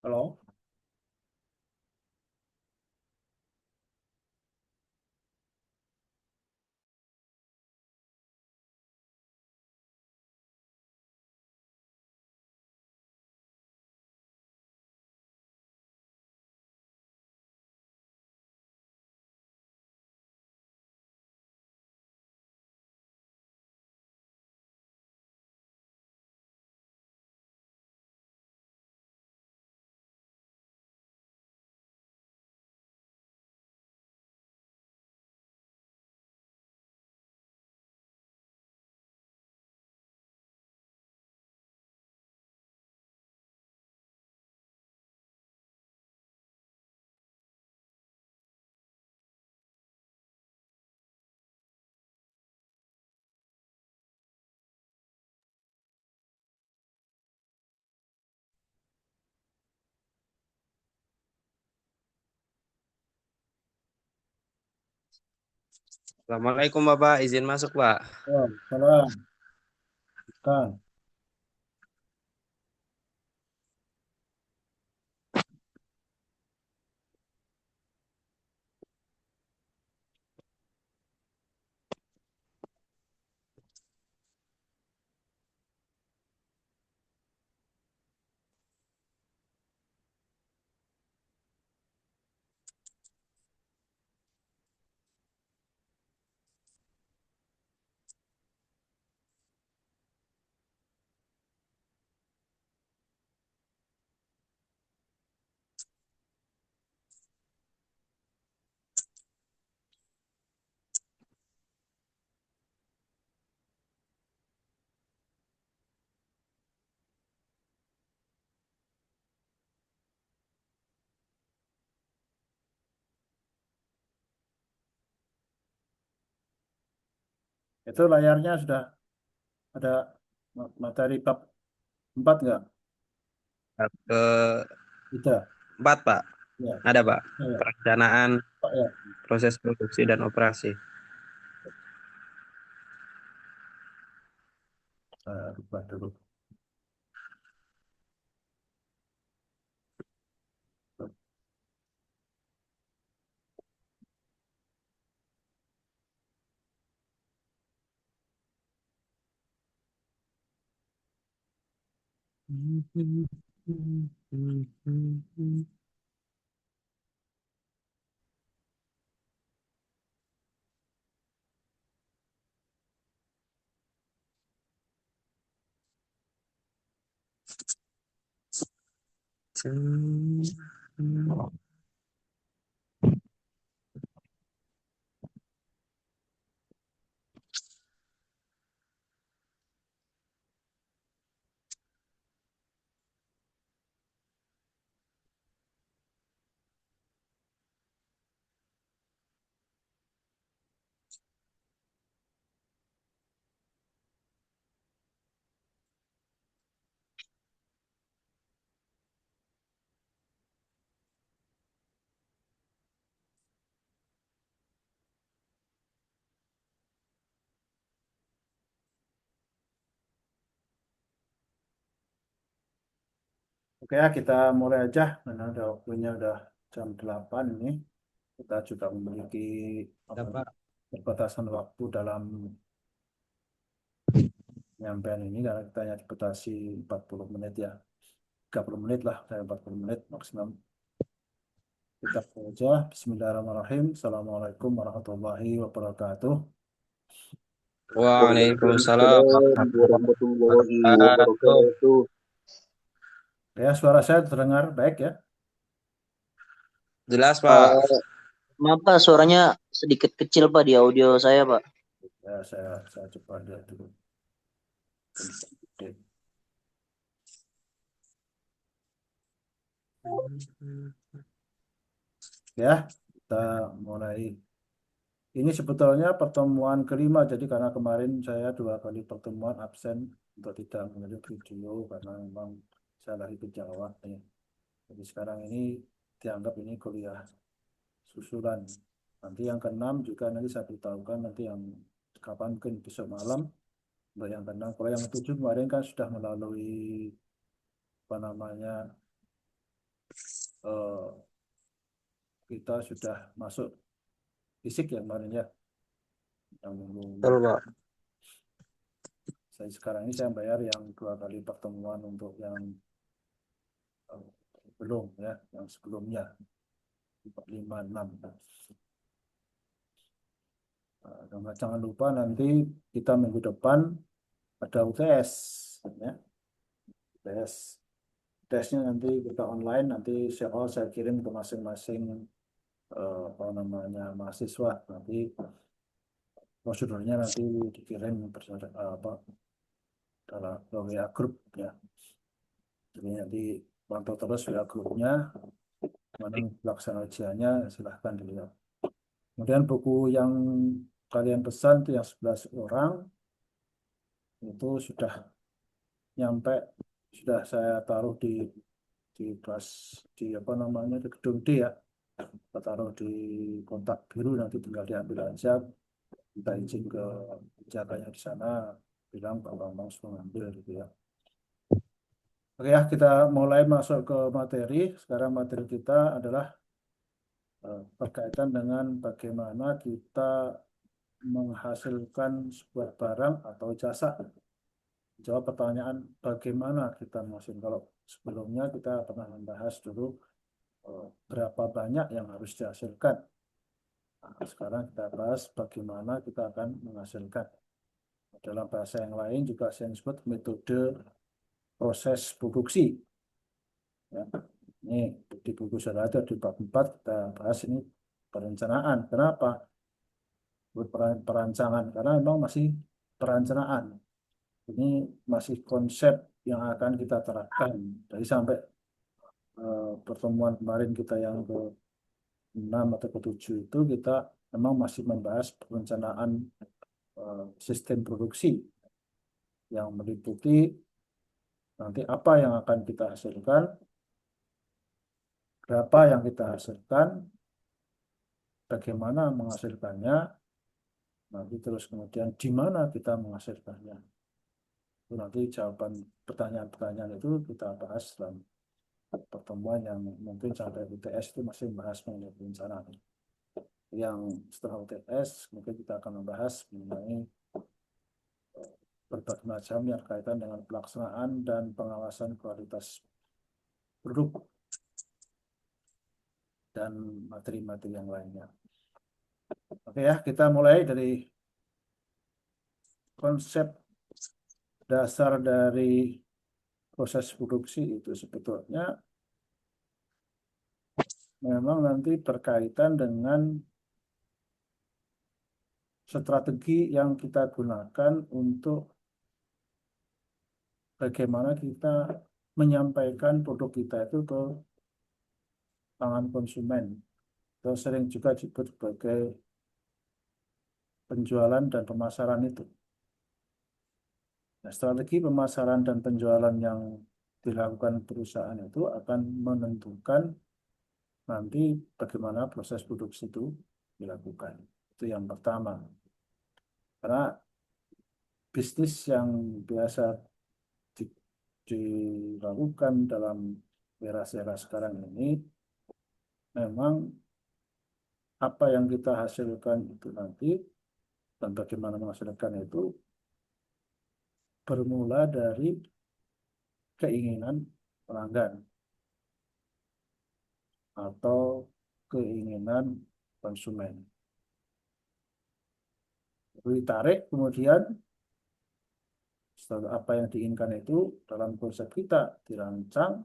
Halo, Assalamualaikum Bapak, izin masuk Pak. oh, salam, Kang. Itu layarnya sudah ada materi bab 4 nggak? Ke Tidak. 4 Pak, Ya, ada Pak. ya, Perencanaan Pak ya. proses produksi dan operasi. Saya rubah dulu. Oke ya, kita mulai aja. Karena udah waktunya udah jam 8 ini. Kita juga memiliki Ya apa, Pak. keterbatasan waktu dalam penyampaian ini karena kita hanya dibatasi 40 menit ya. 30 menit lah, saya 40 menit maksimum. Kita saja. Bismillahirrahmanirrahim. Assalamualaikum warahmatullahi wabarakatuh. Waalaikumsalam Waalaikumsalam warahmatullahi warahmatullahi wabarakatuh. wabarakatuh. Ya, suara saya terdengar baik ya. Jelas Pak. Eh, Maaf Pak, suaranya sedikit kecil Pak di audio saya Pak. Ya, saya coba lihat dulu. Oke. Ya, kita mulai. Ini sebetulnya pertemuan kelima, jadi karena kemarin saya 2 kali pertemuan absen untuk tidak mengirim video karena memang saya lagi ke Jawa. Ya. Jadi sekarang ini dianggap ini kuliah susulan. Nanti yang keenam juga nanti saya beritahukan nanti yang kapan mungkin besok malam. Untuk yang keenam, kalau yang ketujuh kemarin kan sudah melalui apa namanya eh, kita sudah masuk fisik ya kemarin ya. Yang Betul, Pak. sekarang ini saya bayar yang 2 kali pertemuan untuk yang belum ya, yang sebelumnya 5, 6. Jangan lupa nanti kita minggu depan ada UTS ya. UTS. Tesnya nanti kita online, nanti saya kirim ke masing-masing apa namanya mahasiswa, nanti prosedurnya nanti dikirim apa dalam WA grup ya. Jadi nanti pantau terus WA grupnya, mana pelaksana ujiannya silahkan dilihat. Kemudian buku yang kalian pesan itu yang 11 orang itu sudah nyampe, sudah saya taruh di kelas, di apa namanya, di gedung D ya. Kita taruh di kontak biru, nanti tinggal diambil aja, kita izin ke penjaganya di sana, bilang Pak Bambang sudah ngambil gitu ya. Oke ya, kita mulai masuk ke materi. Sekarang materi kita adalah berkaitan dengan bagaimana kita menghasilkan sebuah barang atau jasa. Jawab pertanyaan bagaimana kita menghasilkan. Kalau sebelumnya kita pernah membahas dulu berapa banyak yang harus dihasilkan. Nah, sekarang kita bahas bagaimana kita akan menghasilkan. Dalam bahasa yang lain juga saya sebut metode proses produksi. Ya. Ini di buku saya ada di bab 4 kita bahas ini perencanaan. Kenapa? Perancangan karena memang masih perencanaan. Ini masih konsep yang akan kita terapkan. Dari sampai pertemuan kemarin kita yang ke 6 atau ke 7 itu kita memang masih membahas perencanaan sistem produksi yang meliputi nanti apa yang akan kita hasilkan, berapa yang kita hasilkan, bagaimana menghasilkannya, nanti terus kemudian di mana kita menghasilkannya. Itu nanti jawaban pertanyaan-pertanyaan itu kita bahas dalam pertemuan yang mungkin sampai UTS itu masih membahas mengenai perencanaan. Yang setelah UTS mungkin kita akan membahas mengenai berbagai macam yang berkaitan dengan pelaksanaan dan pengawasan kualitas produk dan materi-materi yang lainnya. Oke ya, kita mulai dari konsep dasar dari proses produksi itu sebetulnya memang nanti berkaitan dengan strategi yang kita gunakan untuk bagaimana kita menyampaikan produk kita itu ke tangan konsumen. Atau sering juga disebut sebagai penjualan dan pemasaran itu. Nah, strategi pemasaran dan penjualan yang dilakukan perusahaan itu akan menentukan nanti bagaimana proses produksi itu dilakukan. Itu yang pertama. Karena bisnis yang biasa dilakukan dalam era sekarang ini memang apa yang kita hasilkan itu nanti dan bagaimana menghasilkan itu bermula dari keinginan pelanggan atau keinginan konsumen. Ditarik kemudian setelah apa yang diinginkan itu dalam konsep kita dirancang,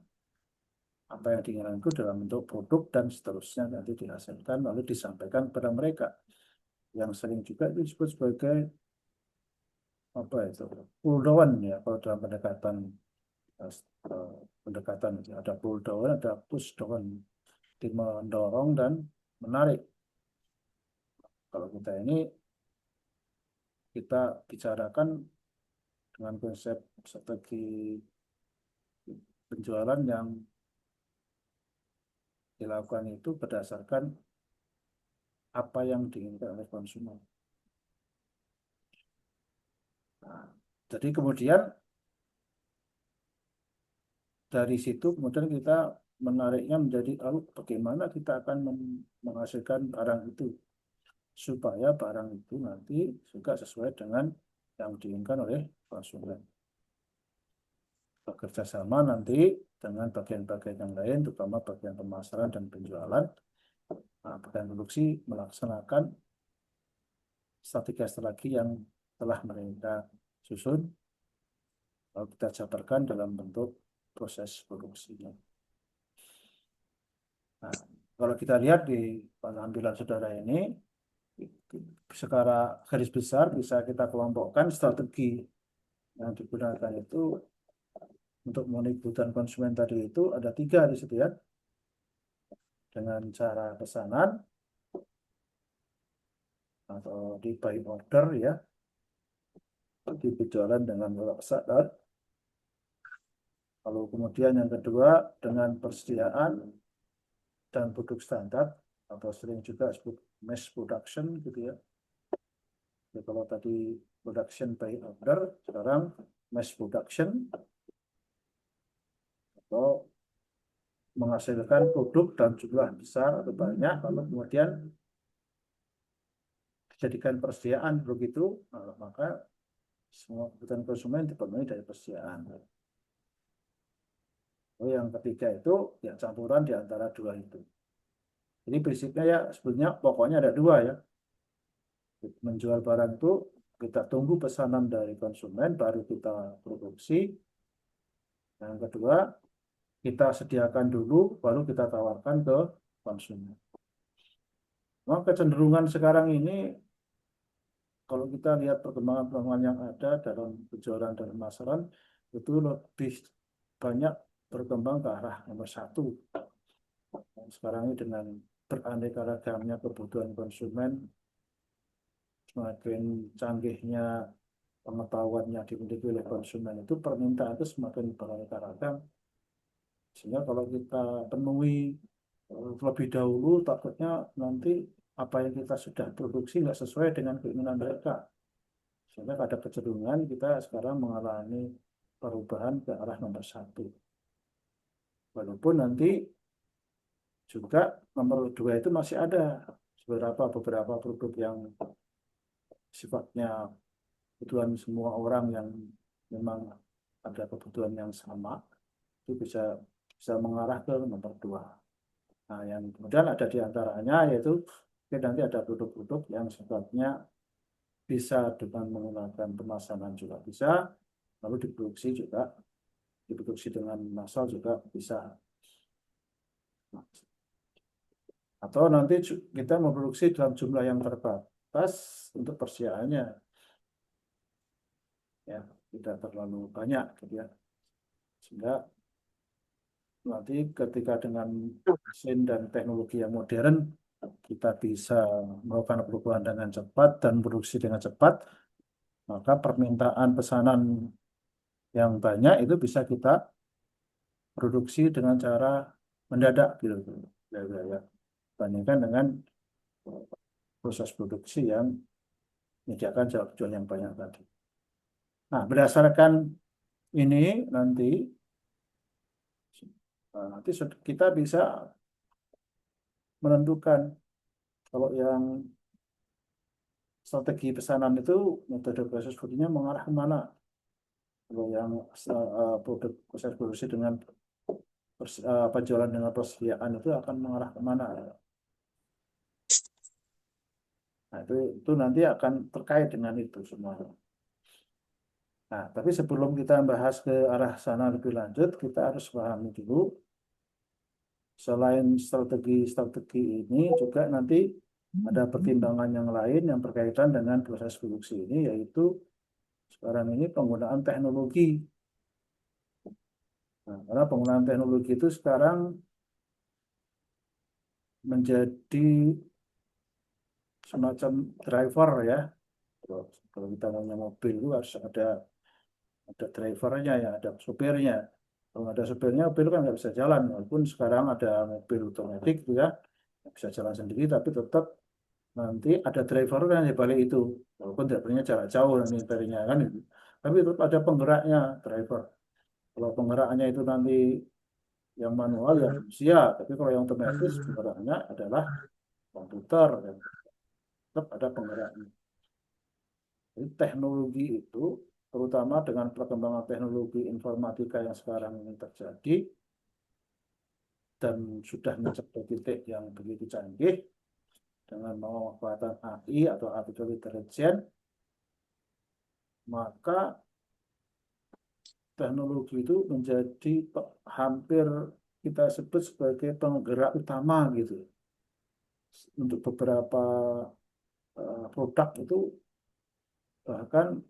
apa yang diinginkan itu dalam bentuk produk dan seterusnya nanti dihasilkan lalu disampaikan kepada mereka. Yang sering juga itu disebut sebagai apa itu pull down ya, kalau dalam pendekatan itu ada pull down, ada push down, mendorong dan menarik. Kalau kita ini kita bicarakan dengan konsep strategi penjualan yang dilakukan itu berdasarkan apa yang diinginkan oleh konsumen. Nah, jadi kemudian dari situ kemudian kita menariknya menjadi lalu bagaimana kita akan menghasilkan barang itu supaya barang itu nanti juga sesuai dengan yang diinginkan oleh konsumen. Bekerja sama nanti dengan bagian-bagian yang lain, terutama bagian pemasaran dan penjualan. Nah, bagian produksi melaksanakan strategi yang telah mereka susun, lalu kita jabarkan dalam bentuk proses produksinya. Nah, kalau kita lihat di pengambilan saudara ini, secara garis besar bisa kita kelompokkan strategi yang digunakan itu untuk memenuhi kebutuhan konsumen tadi itu ada 3 di situ ya. Dengan cara pesanan atau di buy order ya, di penjualan dengan pesanan. Lalu kemudian yang kedua dengan persediaan dan produk standar atau sering juga disebut mass production gitu ya. Jadi kalau tadi production by order, sekarang mass production atau menghasilkan produk dalam jumlah besar atau banyak, lalu kemudian dijadikan persediaan begitu, maka semua kebutuhan konsumen dipenuhi dari persediaan. Lalu yang ketiga itu ya campuran di antara 2 itu. Jadi prinsipnya ya sebenarnya pokoknya ada 2 ya. Menjual barang itu kita tunggu pesanan dari konsumen baru kita produksi. Yang kedua kita sediakan dulu baru kita tawarkan ke konsumen. Nah, kecenderungan sekarang ini kalau kita lihat perkembangan yang ada dalam penjualan dan pemasaran itu lebih banyak berkembang ke arah nomor 1. Sekarang ini dengan beraneka ragamnya kebutuhan konsumen, semakin canggihnya pengetahuan yang dimiliki oleh konsumen itu permintaan itu semakin beraneka ragam. Sehingga kalau kita penuhi terlebih dahulu takutnya nanti apa yang kita sudah produksi nggak sesuai dengan keinginan mereka. Sehingga ada kecenderungan kita sekarang mengalami perubahan ke arah nomor 1. Walaupun nanti juga nomor 2 itu masih ada beberapa produk yang sifatnya kebutuhan semua orang yang memang ada kebutuhan yang sama, itu bisa mengarah ke nomor 2. Nah, yang kemudian ada di antaranya yaitu nanti ada produk-produk yang sifatnya bisa dengan menggunakan pemasaran juga bisa, lalu diproduksi dengan massal juga bisa. Atau nanti kita memproduksi dalam jumlah yang terbatas untuk persediaannya, ya tidak terlalu banyak, gitu ya. Sehingga nanti ketika dengan mesin dan teknologi yang modern kita bisa melakukan perubahan dengan cepat dan produksi dengan cepat, maka permintaan pesanan yang banyak itu bisa kita produksi dengan cara mendadak gitu ya. Bandingkan dengan proses produksi yang menyediakan jual yang banyak tadi. Nah, berdasarkan ini nanti kita bisa menentukan kalau yang strategi pesanan itu metode proses produknya mengarah kemana. Kalau yang produk proses produksi dengan penjualan dengan persediaan itu akan mengarah kemana. Nah, itu nanti akan terkait dengan itu semua. Nah, tapi sebelum kita bahas ke arah sana lebih lanjut, kita harus pahami dulu selain strategi ini juga nanti ada pertimbangan yang lain yang berkaitan dengan proses produksi ini, yaitu sekarang ini penggunaan teknologi. Nah, karena penggunaan teknologi itu sekarang menjadi semacam driver ya. Kalau kita punya mobil itu harus ada drivernya ya, ada supirnya. Kalau ada supirnya, mobil kan nggak bisa jalan. Walaupun sekarang ada mobil otomatis gitu ya, bisa jalan sendiri, tapi tetap nanti ada drivernya di balik itu. Walaupun drivernya jarak jauh nanti drivernya kan itu. Tapi tetap ada penggeraknya driver. Kalau penggeraknya itu nanti Yang manual ya manusia, tapi kalau yang otomatis penggeraknya adalah komputer, dan tetap ada penggeraknya. Jadi teknologi itu, terutama dengan perkembangan teknologi informatika yang sekarang ini terjadi, dan sudah mencapai titik yang begitu canggih, dengan pemanfaatan AI atau artificial intelligence, maka teknologi itu menjadi hampir kita sebut sebagai penggerak utama gitu. Untuk beberapa produk itu bahkan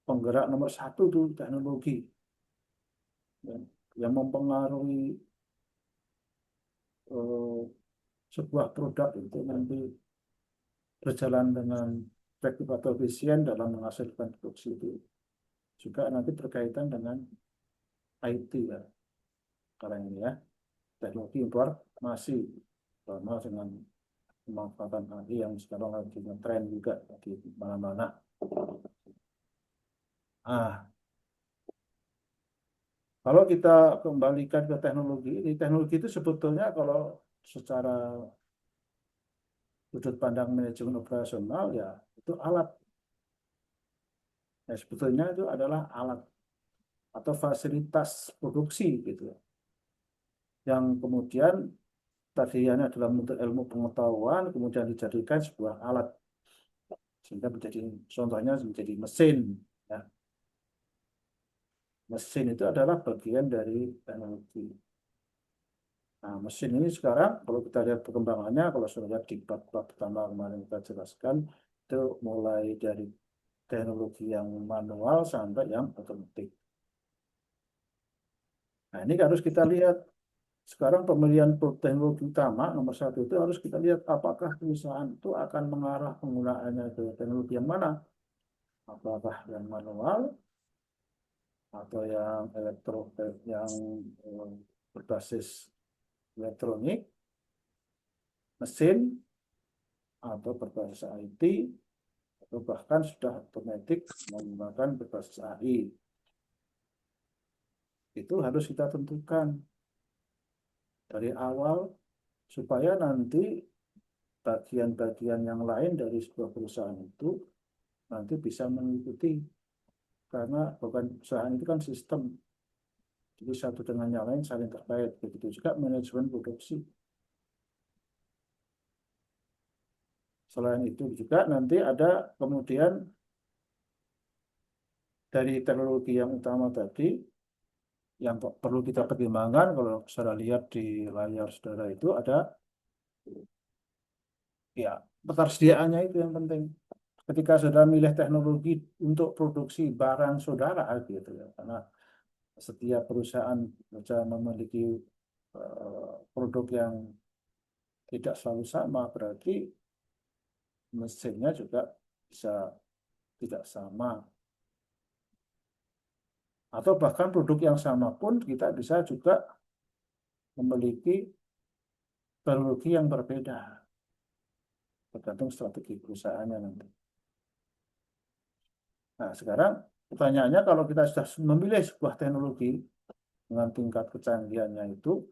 penggerak nomor satu itu teknologi, ya, yang mempengaruhi eh, sebuah produk itu nanti berjalan dengan efektif atau efisien dalam menghasilkan produksi itu juga nanti berkaitan dengan IT ya, sekarang ini ya, teknologi informasi, sama dengan pemanfaatan AI yang sekarang lagi tren juga di mana-mana. Ah, kalau kita kembalikan ke teknologi itu sebetulnya kalau secara sudut pandang manajemen operasional ya itu alat. Ya, sebetulnya itu adalah alat atau fasilitas produksi gitu, yang kemudian tadinya dalam bentuk ilmu pengetahuan kemudian dijadikan sebuah alat sehingga menjadi, contohnya menjadi mesin ya. Mesin itu adalah bagian dari teknologi. Nah, mesin ini sekarang kalau kita lihat perkembangannya, kalau sudah lihat di bab pertama kemarin kita jelaskan, itu mulai dari teknologi yang manual sampai yang otomatis. Nah, ini harus kita lihat sekarang pemilihan teknologi utama nomor satu itu harus kita lihat apakah perusahaan itu akan mengarah penggunaannya ke teknologi yang mana, apakah yang manual atau yang yang eh, berbasis elektronik, mesin, atau berbasis IT, atau bahkan sudah otomatis menggunakan berbasis AI. Itu harus kita tentukan dari awal supaya nanti bagian-bagian yang lain dari sebuah perusahaan itu nanti bisa mengikuti, karena bukan perusahaan itu kan sistem, jadi satu dengan yang lain saling terkait. Begitu juga manajemen produksi. Selain itu juga nanti ada kemudian dari teknologi yang utama tadi yang perlu kita pertimbangkan, kalau saudara lihat di layar saudara itu ada ya ketersediaannya, itu yang penting. Ketika saudara milih teknologi untuk produksi barang saudara gitu ya, karena setiap perusahaan saja memiliki produk yang tidak selalu sama, berarti mesinnya juga bisa tidak sama. Atau bahkan produk yang sama pun kita bisa juga memiliki teknologi yang berbeda, tergantung strategi perusahaannya nanti. Nah, sekarang pertanyaannya, kalau kita sudah memilih sebuah teknologi dengan tingkat kecanggihannya itu,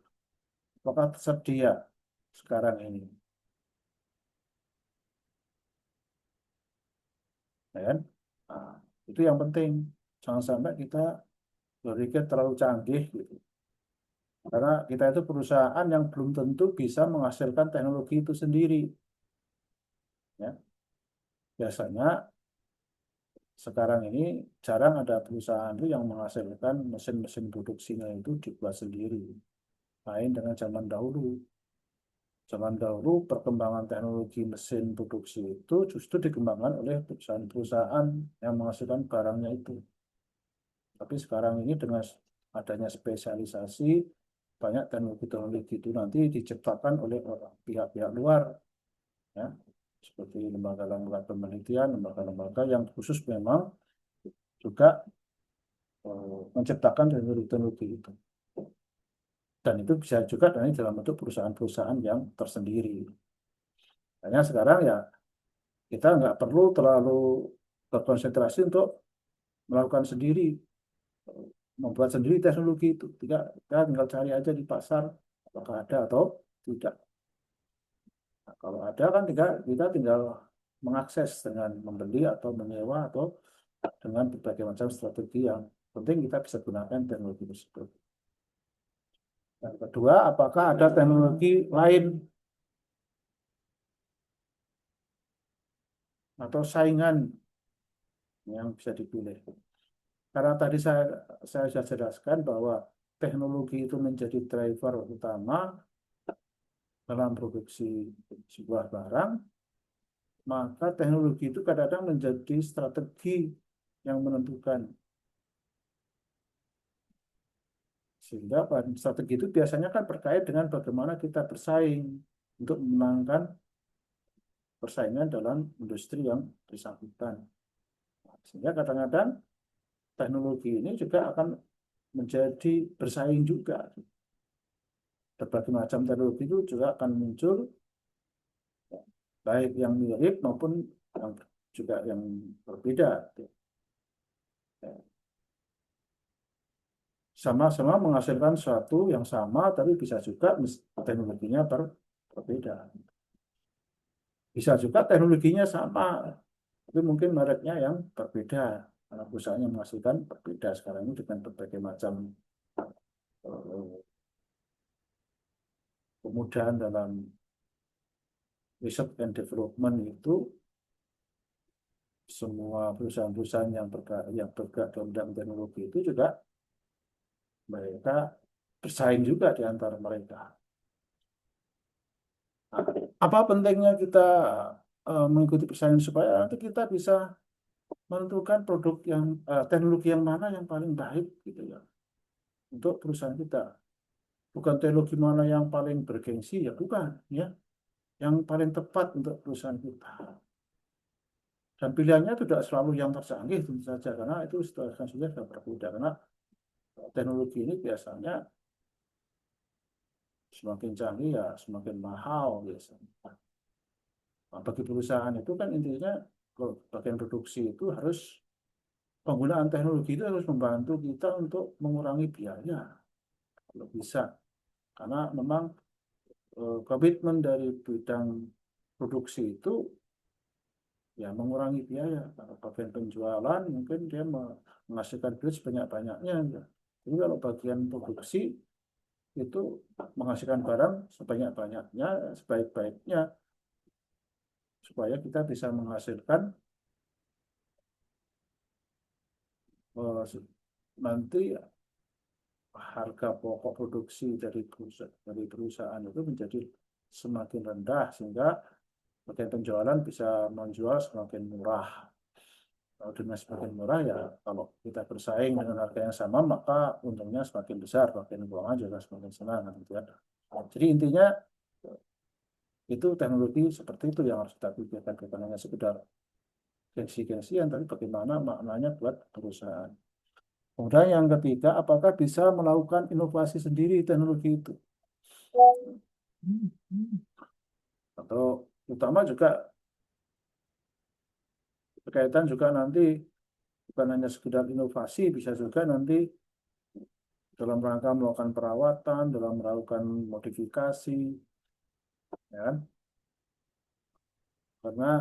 apakah tersedia sekarang ini? Ya kan? Nah, itu yang penting. Jangan sampai kita berpikir terlalu canggih gitu. Karena kita itu perusahaan yang belum tentu bisa menghasilkan teknologi itu sendiri. Ya. Biasanya sekarang ini jarang ada perusahaan itu yang menghasilkan mesin-mesin produksinya itu dibuat sendiri. Lain dengan zaman dahulu. Zaman dahulu perkembangan teknologi mesin produksi itu justru dikembangkan oleh perusahaan-perusahaan yang menghasilkan barangnya itu. Tapi sekarang ini dengan adanya spesialisasi, banyak teknologi-teknologi itu nanti diciptakan oleh pihak-pihak luar, ya, seperti lembaga-lembaga penelitian, lembaga-lembaga yang khusus memang juga menciptakan teknologi-teknologi itu. Dan itu bisa juga dalam bentuk perusahaan-perusahaan yang tersendiri. Hanya sekarang ya kita nggak perlu terlalu berkonsentrasi untuk melakukan sendiri. membuat sendiri teknologi itu. Kita tinggal cari aja di pasar apakah ada atau tidak. Nah, kalau ada kan kita tinggal mengakses dengan membeli atau menyewa atau dengan berbagai macam strategi yang penting kita bisa gunakan teknologi tersebut. Yang kedua, apakah ada teknologi lain atau saingan yang bisa dipilih? Karena tadi saya sudah jelaskan bahwa teknologi itu menjadi driver utama dalam produksi sebuah barang, maka teknologi itu kadang-kadang menjadi strategi yang menentukan. Sehingga strategi itu biasanya kan berkait dengan bagaimana kita bersaing untuk memenangkan persaingan dalam industri yang bersangkutan. Sehingga kadang-kadang teknologi ini juga akan menjadi bersaing juga. Berbagai macam teknologi itu juga akan muncul, baik yang mirip maupun yang juga yang berbeda. Sama-sama menghasilkan sesuatu yang sama, tapi bisa juga teknologinya berbeda. Bisa juga teknologinya sama, tapi mungkin mereknya yang berbeda. Karena perusahaannya menghasilkan berbeda sekarang ini dengan berbagai macam kemudahan dalam research and development itu, semua perusahaan-perusahaan yang bergerak dalam bidang teknologi itu juga mereka bersaing juga di antara mereka. Nah, apa pentingnya kita mengikuti persaingan supaya nanti kita bisa menentukan produk yang teknologi yang mana yang paling baik gitu ya untuk perusahaan kita. Bukan teknologi mana yang paling bergengsi ya bukan ya, yang paling tepat untuk perusahaan kita. Dan pilihannya tidak selalu yang tercanggih tentu saja karena itu sudah berbeda karena teknologi ini biasanya semakin canggih ya semakin mahal biasanya. Nah, bagi perusahaan itu kan intinya kalau bagian produksi itu harus penggunaan teknologi itu harus membantu kita untuk mengurangi biaya kalau bisa. Karena memang komitmen dari bidang produksi itu ya mengurangi biaya. Kalau bagian penjualan mungkin dia menghasilkan duit sebanyak-banyaknya. Ya. Jadi kalau bagian produksi itu menghasilkan barang sebanyak-banyaknya, sebaik-baiknya supaya kita bisa menghasilkan nanti harga pokok produksi dari perusahaan itu menjadi semakin rendah sehingga bagian penjualan bisa menjual semakin murah. Kalau dengan semakin murah ya kalau kita bersaing dengan harga yang sama maka untungnya semakin besar, bagian keuangan juga semakin senang gitu ya. Jadi intinya itu teknologi seperti itu yang harus kita pikirkan, bukan hanya sekedar gengsi-gengsian, tapi bagaimana maknanya buat perusahaan. Kemudian yang ketiga, apakah bisa melakukan inovasi sendiri teknologi itu? Atau utama juga berkaitan juga nanti bukan hanya sekedar inovasi, bisa juga nanti dalam rangka melakukan perawatan, dalam melakukan modifikasi, ya kan? Karena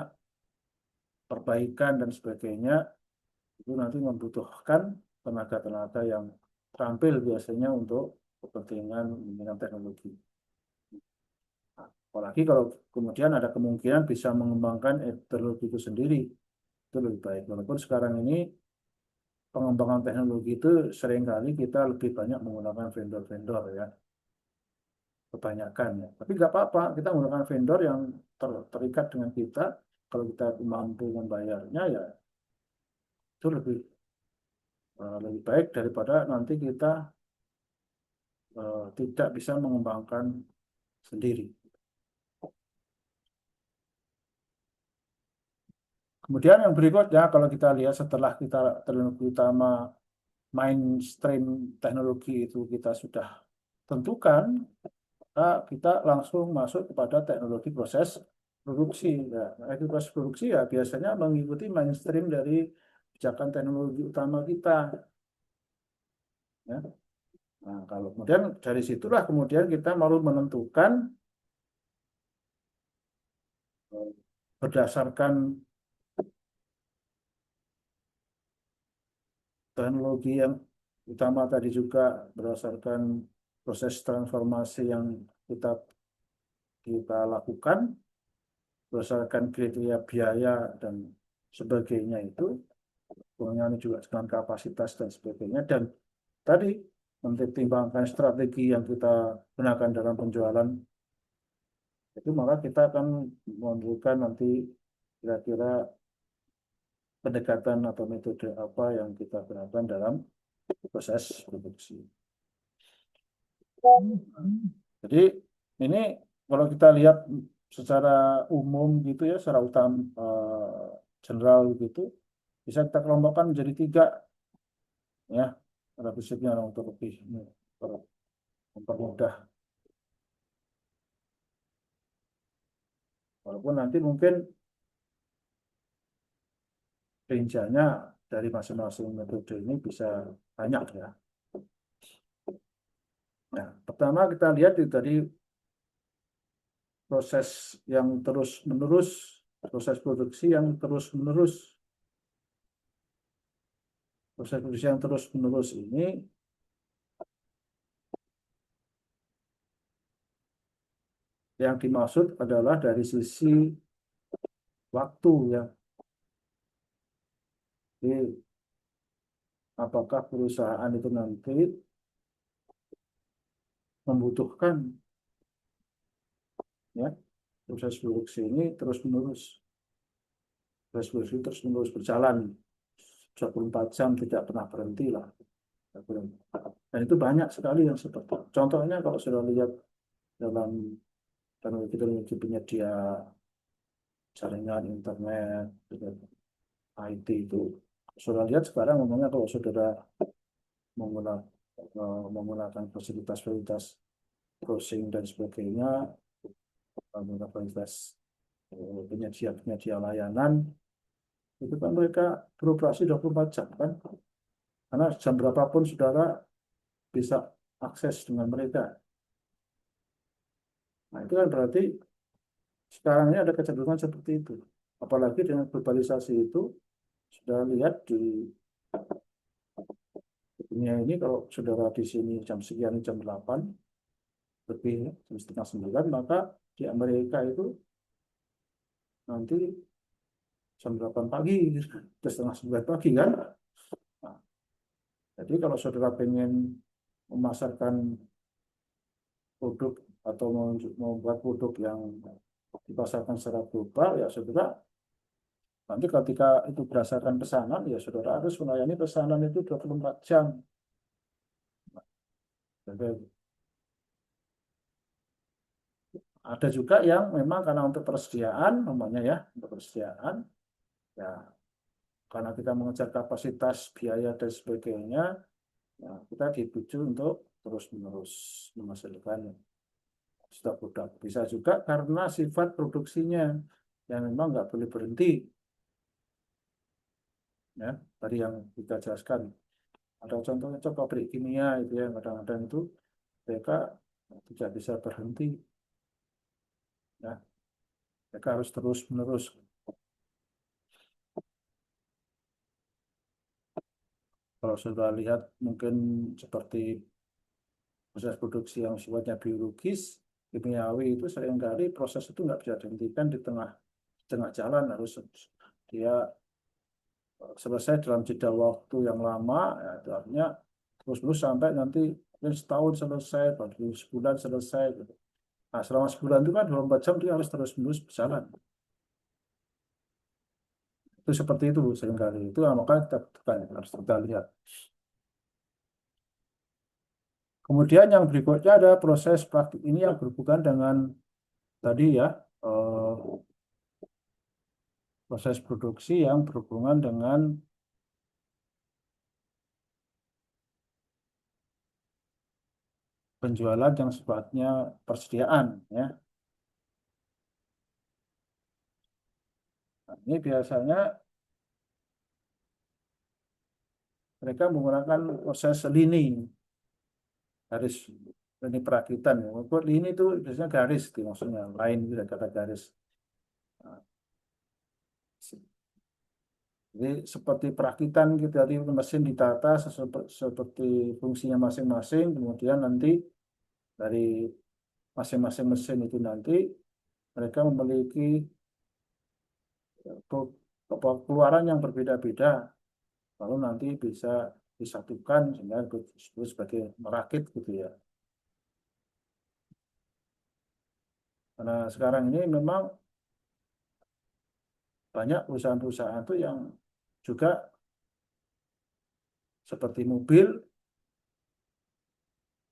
perbaikan dan sebagainya itu nanti membutuhkan tenaga-tenaga yang terampil biasanya untuk kepentingan teknologi. Apalagi kalau kemudian ada kemungkinan bisa mengembangkan teknologi itu sendiri, itu lebih baik. Walaupun sekarang ini pengembangan teknologi itu seringkali kita lebih banyak menggunakan vendor-vendor ya, kebanyakan ya. Tapi nggak apa-apa, kita menggunakan vendor yang terikat dengan kita. Kalau kita mampu membayarnya ya itu lebih baik daripada nanti kita tidak bisa mengembangkan sendiri. Kemudian yang berikutnya kalau kita lihat setelah kita teknologi utama mainstream teknologi itu kita sudah tentukan, kita langsung masuk kepada teknologi proses produksi. Nah, teknologi proses produksi ya biasanya mengikuti mainstream dari pijakan teknologi utama kita. Ya. Nah, kalau kemudian dari situlah kemudian kita mau menentukan berdasarkan teknologi yang utama tadi juga berdasarkan proses transformasi yang kita kita lakukan berdasarkan kriteria biaya dan sebagainya itu, kemudian juga dengan kapasitas dan sebagainya, dan tadi mempertimbangkan strategi yang kita gunakan dalam penjualan itu, maka kita akan menentukan nanti kira-kira pendekatan atau metode apa yang kita gunakan dalam proses produksi. Jadi ini kalau kita lihat secara umum gitu ya, secara utama general gitu, bisa kita kelompokkan menjadi 3 ya, pada prinsipnya untuk lebih mempermudah. Walaupun nanti mungkin rinciannya dari masing-masing metode ini bisa banyak ya. Nah, pertama kita lihat itu tadi proses yang terus-menerus, proses produksi yang terus-menerus. Proses produksi yang terus-menerus ini yang dimaksud adalah dari sisi waktu ya. Jadi, apakah perusahaan itu nanti membutuhkan ya proses produksi ini terus-menerus. Proses produksi terus-menerus berjalan 24 jam tidak pernah berhenti lah. Dan itu banyak sekali yang seperti itu. Contohnya kalau sudah lihat dalam teknologi penyedia jaringan internet, IT itu, sudah lihat sekarang ngomongnya kalau saudara menggunakan fasilitas-fasilitas browsing dan sebagainya, menggunakan fasilitas penyedia layanan, itu kan mereka beroperasi 24 jam kan, karena jam berapapun saudara bisa akses dengan mereka. Nah itu kan berarti sekarang ini ada kecenderungan seperti itu. Apalagi dengan globalisasi itu, sudah lihat di dunia ini, kalau saudara di sini jam sekian, jam 8, lebih jam setengah 9, maka di Amerika itu nanti jam 8 pagi, jam setengah 9 pagi kan. Nah, jadi kalau saudara pengen memasarkan produk atau membuat produk yang dipasarkan secara global, ya saudara nanti ketika itu berdasarkan pesanan, ya saudara harus melayani pesanan itu 24 jam. Jadi, ada juga yang memang karena untuk persediaan, namanya ya, untuk persediaan, ya karena kita mengejar kapasitas, biaya dan sebagainya, ya, kita dituju untuk terus-menerus menghasilkan stok produk. Bisa juga karena sifat produksinya yang memang nggak boleh berhenti, ya tadi yang kita jelaskan. Ada contohnya pabrik kimia itu ya, kadang-kadang itu mereka tidak bisa berhenti, ya mereka harus terus-menerus. Kalau sudah lihat mungkin seperti proses produksi yang sifatnya biologis, kimiawi, itu seringkali proses itu nggak bisa dihentikan di tengah jalan, harus dia selesai dalam jeda waktu yang lama, ya, itu artinya terus-terus sampai nanti mungkin setahun selesai, baru sebulan selesai gitu. Nah, selama sebulan itu kan 24 jam dia harus terus-menerus berjalan. Itu seperti itu seringkali. Itu maka kita harus kita lihat. Kemudian yang berikutnya ada proses praktik ini yang berhubungan dengan tadi ya, proses produksi yang berhubungan dengan penjualan yang sifatnya persediaan ya. Nah, ini biasanya mereka menggunakan proses leaning garis ini perakitan. Kalau ini tuh biasanya garis, itu maksudnya lain itu kata garis. Nah, jadi seperti perakitan gitu, tadi mesin ditata seperti fungsinya masing-masing, kemudian nanti dari masing-masing mesin itu nanti mereka memiliki keluaran yang berbeda-beda, lalu nanti bisa disatukan sehingga disebut sebagai merakit gitu ya. Karena sekarang ini memang banyak perusahaan-perusahaan itu yang juga seperti mobil,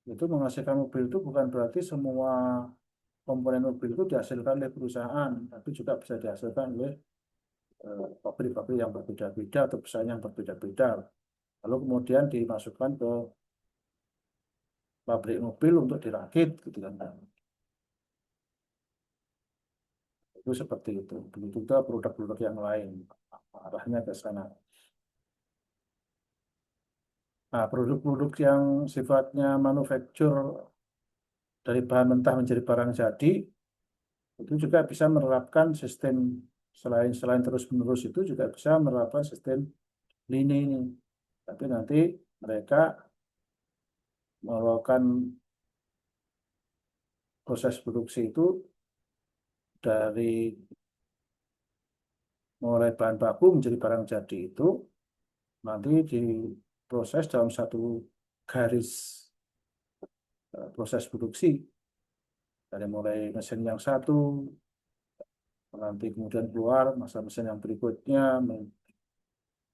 itu menghasilkan mobil itu bukan berarti semua komponen mobil itu dihasilkan oleh perusahaan, tapi juga bisa dihasilkan oleh pabrik-pabrik yang berbeda-beda atau perusahaan yang berbeda-beda. Lalu kemudian dimasukkan ke pabrik mobil untuk dirakit, gitu kan. Itu seperti itu. Begitu juga produk-produk yang lain, arahnya ke sana. Nah, produk-produk yang sifatnya manufaktur dari bahan mentah menjadi barang jadi, itu juga bisa menerapkan sistem selain terus-menerus itu juga bisa menerapkan sistem lini ini. Tapi nanti mereka melakukan proses produksi itu dari mulai bahan baku menjadi barang jadi itu nanti diproses dalam satu garis proses produksi dari mulai mesin yang satu nanti kemudian keluar masa mesin yang berikutnya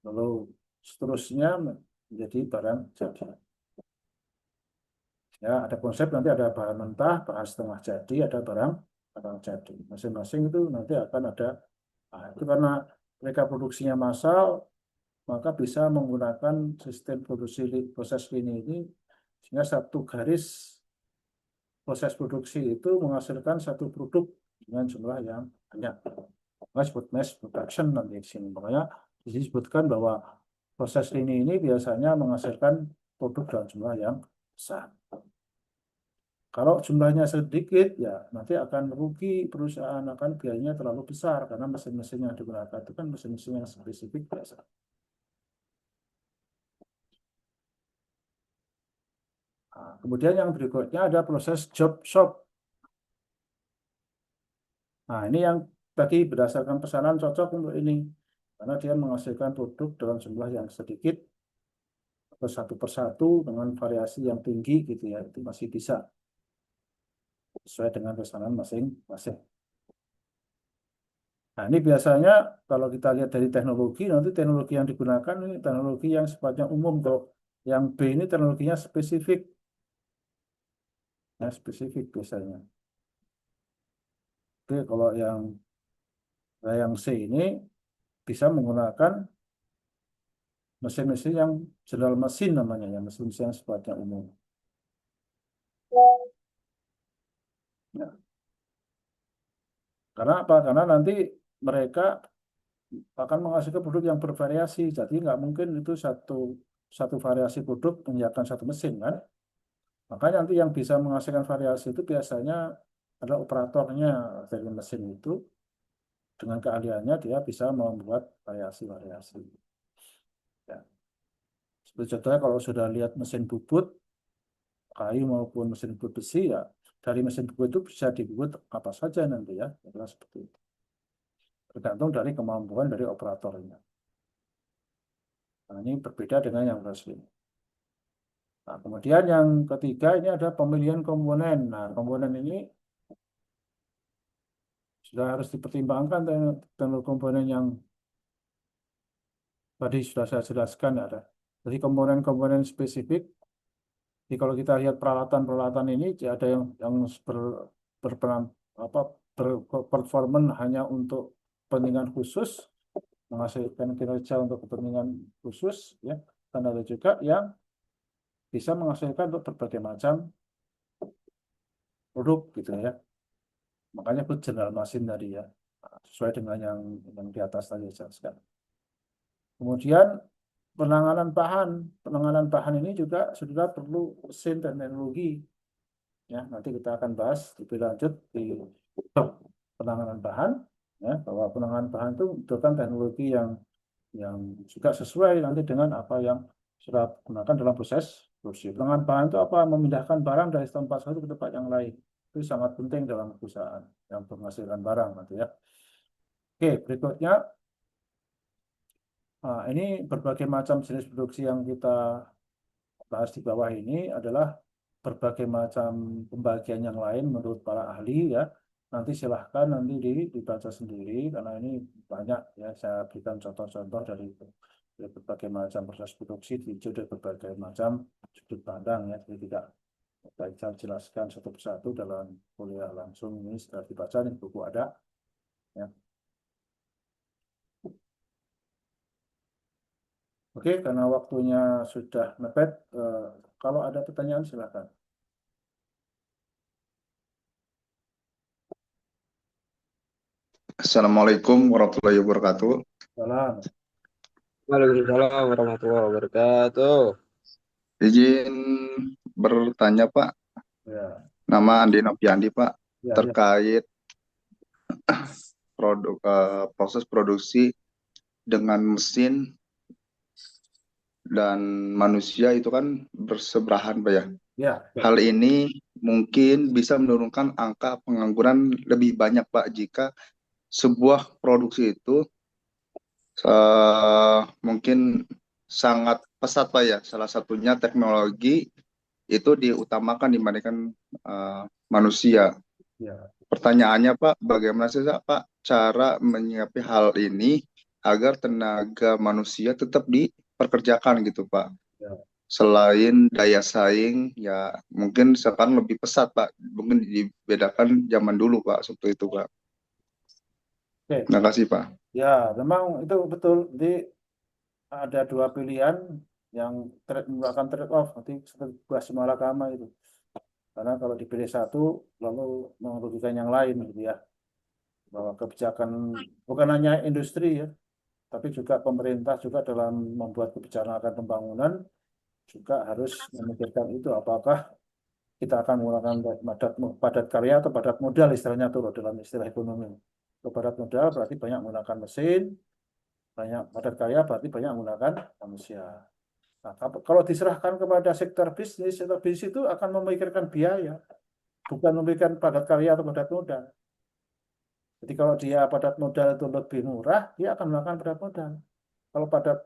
lalu seterusnya menjadi barang jadi. Ya, ada konsep nanti ada bahan mentah, bahan setengah jadi, ada barang jadi. Masing-masing itu nanti akan ada. Nah, itu karena mereka produksinya massal, maka bisa menggunakan sistem produksi proses ini sehingga satu garis proses produksi itu menghasilkan satu produk dengan jumlah yang banyak. Maka disebut mass production nanti di sini. Makanya disebutkan bahwa proses ini biasanya menghasilkan produk dalam jumlah yang besar. Kalau jumlahnya sedikit, ya nanti akan rugi perusahaan, akan biayanya terlalu besar karena mesin-mesin yang digunakan itu kan mesin-mesin yang spesifik biasa. Nah, kemudian yang berikutnya ada proses job shop. Nah, ini yang tadi berdasarkan pesanan cocok untuk ini karena dia menghasilkan produk dalam jumlah yang sedikit atau satu persatu dengan variasi yang tinggi gitu ya, itu masih bisa sesuai dengan pesanan masing-masing. Nah, ini biasanya kalau kita lihat dari teknologi, nanti teknologi yang digunakan ini teknologi yang sifatnya umum. Kalau yang B ini teknologinya spesifik. Ya, spesifik biasanya. Oke, kalau yang C ini bisa menggunakan mesin-mesin yang general mesin namanya, ya, mesin-mesin yang sifatnya umum. Ya. Karena apa? Karena nanti mereka akan menghasilkan produk yang bervariasi. Jadi nggak mungkin itu satu variasi produk menyiapkan satu mesin kan. Makanya nanti yang bisa menghasilkan variasi itu biasanya adalah operatornya dari mesin itu dengan keahliannya dia bisa membuat variasi-variasi. Ya. Seperti contohnya kalau sudah lihat mesin bubut kayu maupun mesin bubut besi ya dari mesin bubut itu bisa dibuat apa saja nanti ya, adalah seperti itu. Tergantung dari kemampuan dari operatornya. Nah, ini berbeda dengan yang asli. Nah, kemudian yang ketiga ini ada pemilihan komponen. Nah, komponen ini sudah harus dipertimbangkan dengan komponen yang tadi sudah saya jelaskan ada. Jadi komponen-komponen spesifik. Jadi kalau kita lihat peralatan-peralatan ini ada yang berperan apa berperforman hanya untuk kepentingan khusus, menghasilkan kinerja untuk kepentingan khusus, ya. Dan ada juga yang bisa menghasilkan untuk berbagai macam produk gitu ya. Makanya itu general mesin tadi ya, sesuai dengan yang di atas tadi saya jelaskan. Kemudian penanganan bahan ini juga sudah perlu mesin dan teknologi. Ya, nanti kita akan bahas lebih lanjut di penanganan bahan, ya, bahwa penanganan bahan itu membutuhkan teknologi yang juga sesuai nanti dengan apa yang sudah gunakan dalam proses produksi. Penanganan bahan itu apa? Memindahkan barang dari tempat satu ke tempat yang lain. Itu sangat penting dalam perusahaan yang menghasilkan barang nanti ya. Oke, berikutnya ini berbagai macam jenis produksi yang kita bahas di bawah ini adalah berbagai macam pembagian yang lain menurut para ahli ya. Nanti silahkan nanti dibaca sendiri karena ini banyak ya. Saya berikan contoh-contoh dari berbagai macam proses produksi diuji dari berbagai macam sudut pandang ya. Jadi tidak saya jelaskan satu persatu dalam kuliah langsung ini setelah dibaca nih buku ada ya. Oke, karena waktunya sudah mepet, kalau ada pertanyaan silakan. Assalamualaikum warahmatullahi wabarakatuh. Salam. Waalaikumsalam warahmatullahi wabarakatuh. Izin bertanya Pak, Ya, nama Andi Nopiandi Pak, ya, ya. terkait proses produksi dengan mesin dan manusia itu kan bersebelahan Pak ya. Ya, Hal ini mungkin bisa menurunkan angka pengangguran lebih banyak Pak jika sebuah produksi itu mungkin sangat pesat Pak ya. Salah satunya teknologi itu diutamakan dibandingkan manusia. ya. Pertanyaannya Pak, bagaimana sih Pak cara menyikapi hal ini agar tenaga manusia tetap diperkerjakan gitu Pak? Ya. Selain daya saing, ya mungkin sekarang lebih pesat Pak, mungkin dibedakan zaman dulu Pak, seperti itu Pak. Oke, Terima kasih Pak. ya memang itu betul. Jadi ada dua pilihan yang merupakan trade off nanti seperti buah semalakama itu. Karena kalau dipilih satu lalu merugikan yang lain gitu ya. Bahwa kebijakan bukan hanya industri ya, tapi juga pemerintah juga dalam membuat kebijakan pembangunan juga harus memikirkan itu apakah kita akan menggunakan padat karya atau padat modal istilahnya itu loh dalam istilah ekonomi. Kalau padat modal berarti banyak menggunakan mesin, banyak padat karya berarti banyak menggunakan manusia. Nah, kalau diserahkan kepada sektor bisnis itu akan memikirkan biaya, bukan memikirkan padat karya atau padat modal. Jadi kalau dia padat modal itu lebih murah, dia akan menggunakan padat modal. Kalau padat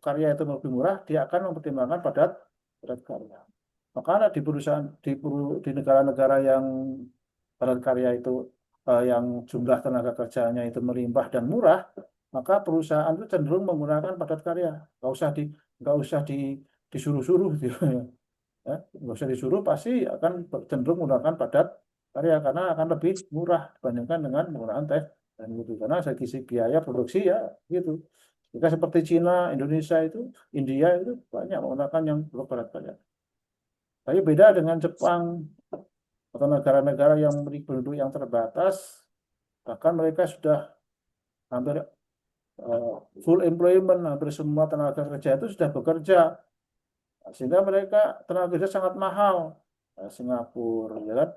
karya itu lebih murah, dia akan mempertimbangkan padat karya. Maka di perusahaan di negara-negara yang padat karya itu yang jumlah tenaga kerjanya itu melimpah dan murah, maka perusahaan itu cenderung menggunakan padat karya. Nggak usah disuruh-suruh gitu. Ya, nggak usah disuruh pasti akan cenderung menggunakan padat karya karena akan lebih murah dibandingkan dengan menggunakan tes dan gitu. Karena dari sisi biaya produksi ya gitu. Jika seperti Cina, Indonesia itu, India itu banyak menggunakan yang padat karya. Tapi beda dengan Jepang atau negara-negara yang memiliki penduduk yang terbatas, bahkan mereka sudah hampir full employment, hampir semua tenaga kerja itu sudah bekerja, sehingga mereka tenaga kerja sangat mahal. Singapura, ya kan?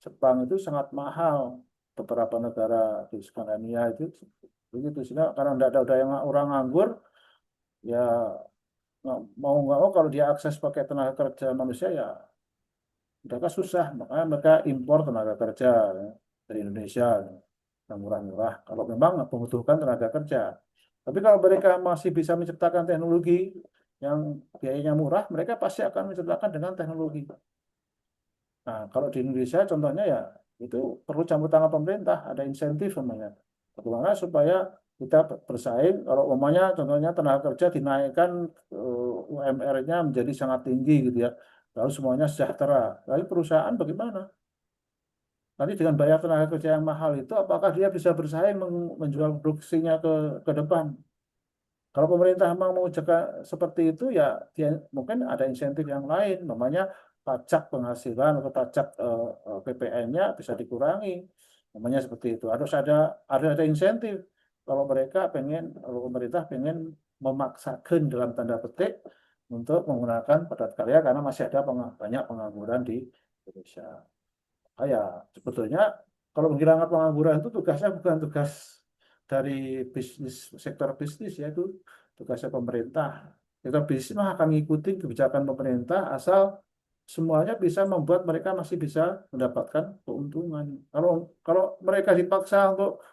Jepang itu sangat mahal. Beberapa negara di Skandinavia itu begitu, sehingga karena tidak ada yang orang nganggur, ya mau nggak mau kalau dia akses pakai tenaga kerja manusia ya mereka susah, makanya mereka impor tenaga kerja ya, dari Indonesia yang murah-murah. Kalau memang membutuhkan tenaga kerja, tapi kalau mereka masih bisa menciptakan teknologi yang biayanya murah, mereka pasti akan menciptakan dengan teknologi. Nah, kalau di Indonesia contohnya ya itu perlu campur tangan pemerintah, ada insentif namanya. Bagaimana supaya kita bersaing, kalau umpamanya contohnya tenaga kerja dinaikkan UMR-nya menjadi sangat tinggi gitu ya, lalu semuanya sejahtera. Lalu perusahaan bagaimana? Nanti dengan bayar tenaga kerja yang mahal itu, apakah dia bisa bersaing menjual produksinya ke depan? Kalau pemerintah memang mau jaga seperti itu, ya dia mungkin ada insentif yang lain, namanya pajak penghasilan atau pajak PPN-nya bisa dikurangi, namanya seperti itu. Harus ada insentif kalau mereka pengen, kalau pemerintah pengen memaksakan dalam tanda petik untuk menggunakan padat karya karena masih ada banyak pengangguran di Indonesia. Ya, sebetulnya kalau menghilangkan pengangguran itu tugasnya bukan tugas dari sektor bisnis, ya, itu tugasnya pemerintah. Sektor bisnis mah akan mengikuti kebijakan pemerintah asal semuanya bisa membuat mereka masih bisa mendapatkan keuntungan. Kalau kalau mereka dipaksa untuk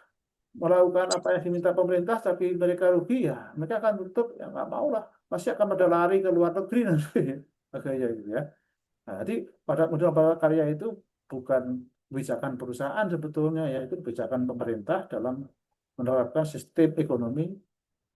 melakukan apa yang diminta pemerintah tapi mereka rugi, ya mereka akan tutup, ya nggak mau lah, pasti akan pada lari ke luar negeri nanti. Kayak gitu ya. Nah, jadi pada modal padat karya itu bukan kebijakan perusahaan sebetulnya, yaitu kebijakan pemerintah dalam menerapkan sistem ekonomi